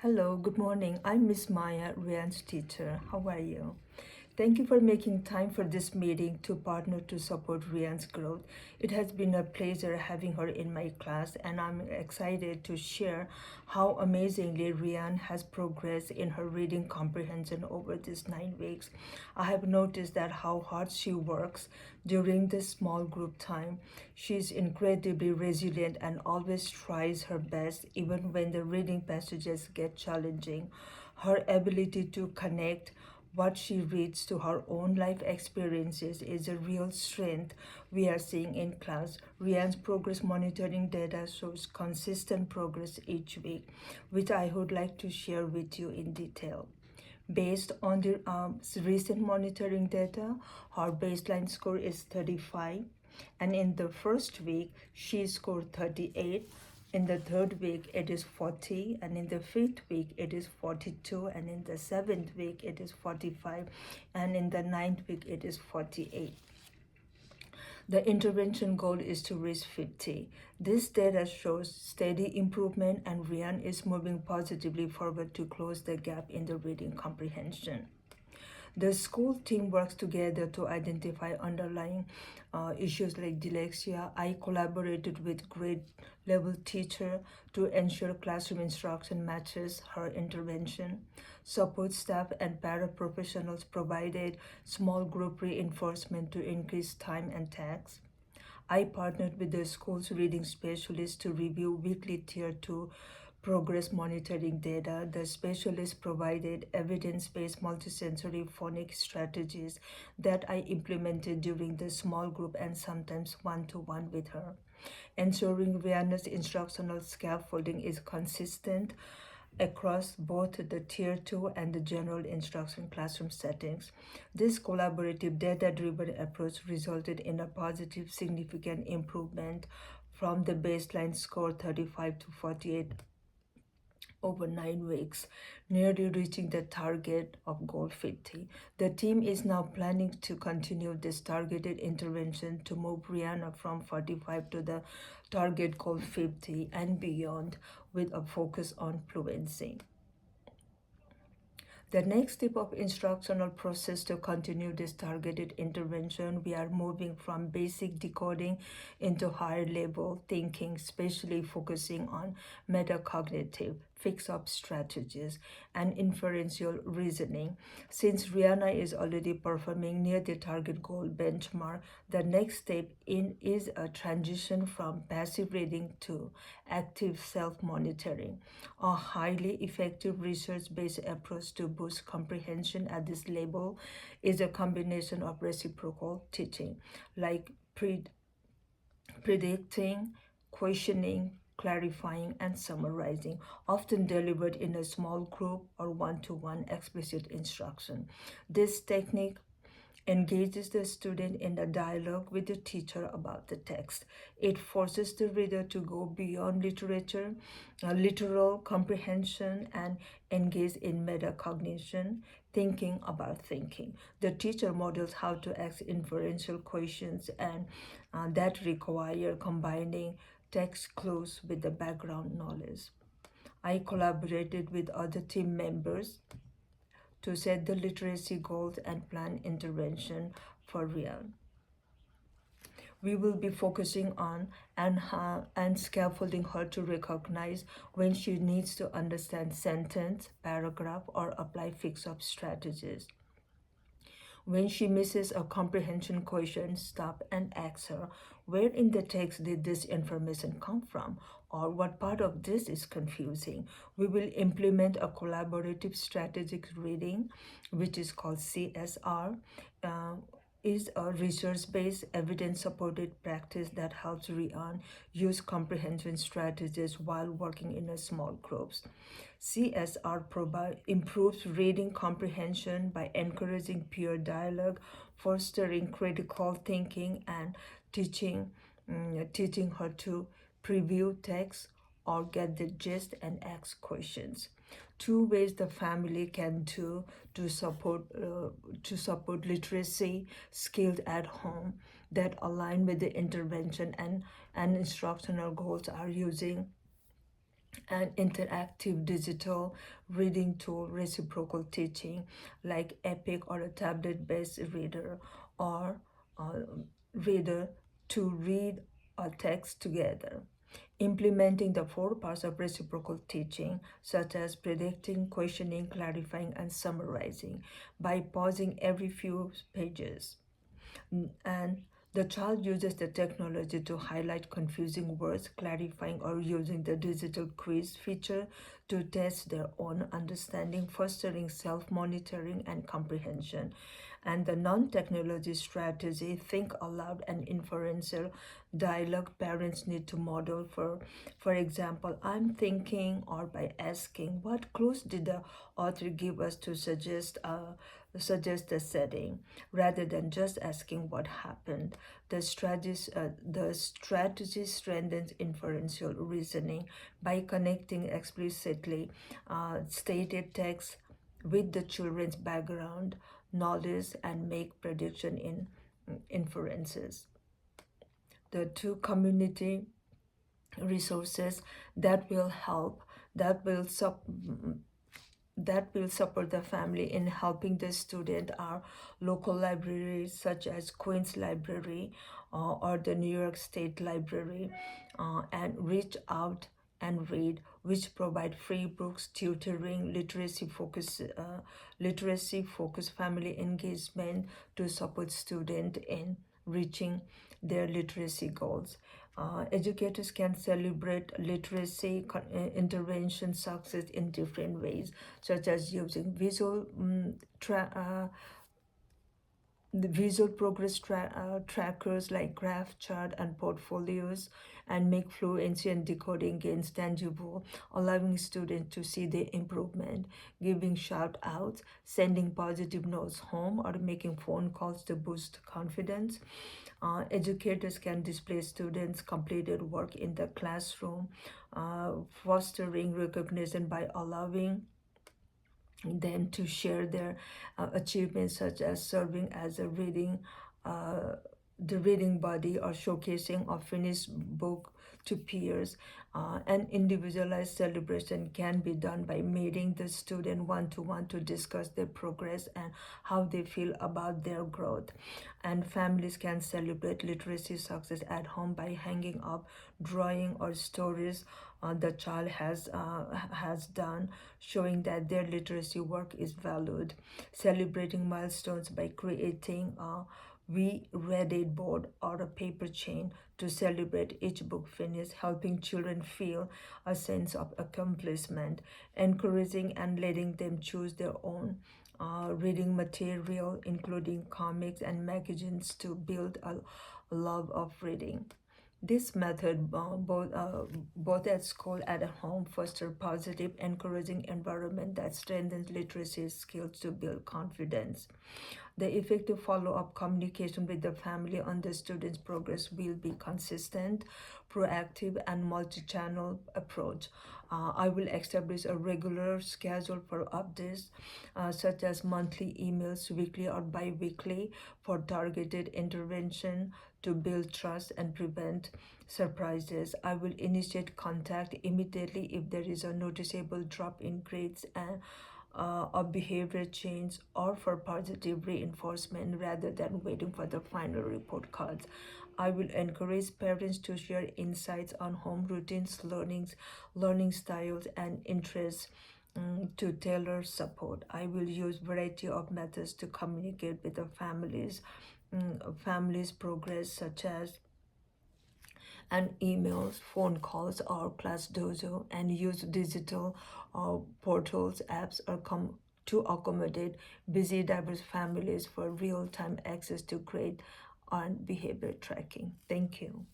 Hello, good morning. I'm Miss Maya, Ryan's teacher. How are you? Thank you for making time for this meeting to partner to support Ryan's growth. It has been a pleasure having her in my class, and I'm excited to share how amazingly Ryan has progressed in her reading comprehension over these 9 weeks. I have noticed that how hard she works during this small group time. She is incredibly resilient and always tries her best, even when the reading passages get challenging. Her ability to connect what she reads to her own life experiences is a real strength we are seeing in class. Rian's progress monitoring data shows consistent progress each week, which I would like to share with you in detail. Based on the recent monitoring data, her baseline score is 35, and in the first week, she scored 38. In the third week, it is 40, and in the fifth week, it is 42, and in the seventh week, it is 45, and in the ninth week, it is 48. The intervention goal is to reach 50. This data shows steady improvement, and Rian is moving positively forward to close the gap in the reading comprehension. The school team works together to identify underlying issues like dyslexia. I collaborated with grade level teacher to ensure classroom instruction matches her intervention. Support staff and paraprofessionals provided small group reinforcement to increase time and tasks. I partnered with the school's reading specialist to review weekly tier 2 progress monitoring data. The specialist provided evidence-based multisensory phonics strategies that I implemented during the small group and sometimes one-to-one with her. Ensuring Rihanna's instructional scaffolding is consistent across both the Tier 2 and the general instruction classroom settings. This collaborative data-driven approach resulted in a positive significant improvement from the baseline score 35 to 48 over 9 weeks, nearly reaching the target of goal 50. The team is now planning to continue this targeted intervention to move Rihanna from 45 to the target goal 50 and beyond with a focus on fluency. The next step of instructional process to continue this targeted intervention, we are moving from basic decoding into higher level thinking, especially focusing on metacognitive fix-up strategies and inferential reasoning. Since Rihanna is already performing near the target goal benchmark, the next step in is a transition from passive reading to active self-monitoring, a highly effective research-based approach to boost comprehension at this level is a combination of reciprocal teaching, like predicting, questioning, clarifying, and summarizing, often delivered in a small group or one-to-one explicit instruction. This technique engages the student in a dialogue with the teacher about the text. It forces the reader to go beyond literal comprehension, and engage in metacognition, thinking about thinking. The teacher models how to ask inferential questions and that require combining text clues with the background knowledge. I collaborated with other team members to set the literacy goals and plan intervention for real. We will be focusing on and scaffolding her to recognize when she needs to understand sentence, paragraph, or apply fix-up strategies. When she misses a comprehension question, stop and ask her, where in the text did this information come from? Or what part of this is confusing? We will implement a collaborative strategic reading, which is called CSR. Is a research-based, evidence-supported practice that helps Rian use comprehension strategies while working in a small groups. CSR improves reading comprehension by encouraging peer dialogue, fostering critical thinking, and teaching her to preview text or get the gist and ask questions. Two ways the family can do to support literacy skills at home that align with the intervention and instructional goals are using an interactive digital reading tool, reciprocal teaching, like Epic or a tablet-based reader or uh, reader to read a text together. Implementing the four parts of reciprocal teaching, such as predicting, questioning, clarifying, and summarizing, by pausing every few pages. And the child uses the technology to highlight confusing words, clarifying or using the digital quiz feature to test their own understanding, fostering self-monitoring and comprehension. And the non-technology strategy, think aloud and inferential dialogue, parents need to model. For example, I'm thinking, or by asking, what clues did the author give us to suggest the setting, rather than just asking what happened. The strategy strengthens inferential reasoning by connecting explicitly stated text with the children's background knowledge and make prediction in inferences. The two community resources that will help that will sup- that will support the family in helping the student are local libraries such as Queen's Library or the New York State Library, and Reach Out and Read, which provide free books, tutoring, literacy focus family engagement to support students in reaching their literacy goals. Educators can celebrate literacy intervention success in different ways, such as using the visual progress trackers like graph chart and portfolios, and make fluency and decoding gains tangible, allowing students to see the improvement, giving shout outs, sending positive notes home, or making phone calls to boost confidence. Educators can display students' completed work in the classroom, fostering recognition by allowing them to share their achievements, such as serving as a uh, the reading body or showcasing a finished book to peers. An individualized celebration can be done by meeting the student one-to-one to discuss their progress and how they feel about their growth. And families can celebrate literacy success at home by hanging up drawing or stories the child has done, showing that their literacy work is valued. Celebrating milestones by creating a We Read It board or a paper chain to celebrate each book finish, helping children feel a sense of accomplishment, encouraging and letting them choose their own reading material, including comics and magazines, to build a love of reading. This method, both at school and at home, foster positive, encouraging environment that strengthens literacy skills to build confidence. The effective follow-up communication with the family on the student's progress will be consistent, proactive, and multi-channel approach. I will establish a regular schedule for updates, such as monthly emails, weekly or bi-weekly, for targeted intervention to build trust and prevent surprises. I will initiate contact immediately if there is a noticeable drop in grades and a behavior change, or for positive reinforcement rather than waiting for the final report cards. I will encourage parents to share insights on home routines, learning styles, and interests, to tailor support. I will use variety of methods to communicate with the families' progress, such as and emails, phone calls, or Class Dojo, and use digital portals, apps, to accommodate busy, diverse families for real-time access to grade and behavior tracking. Thank you.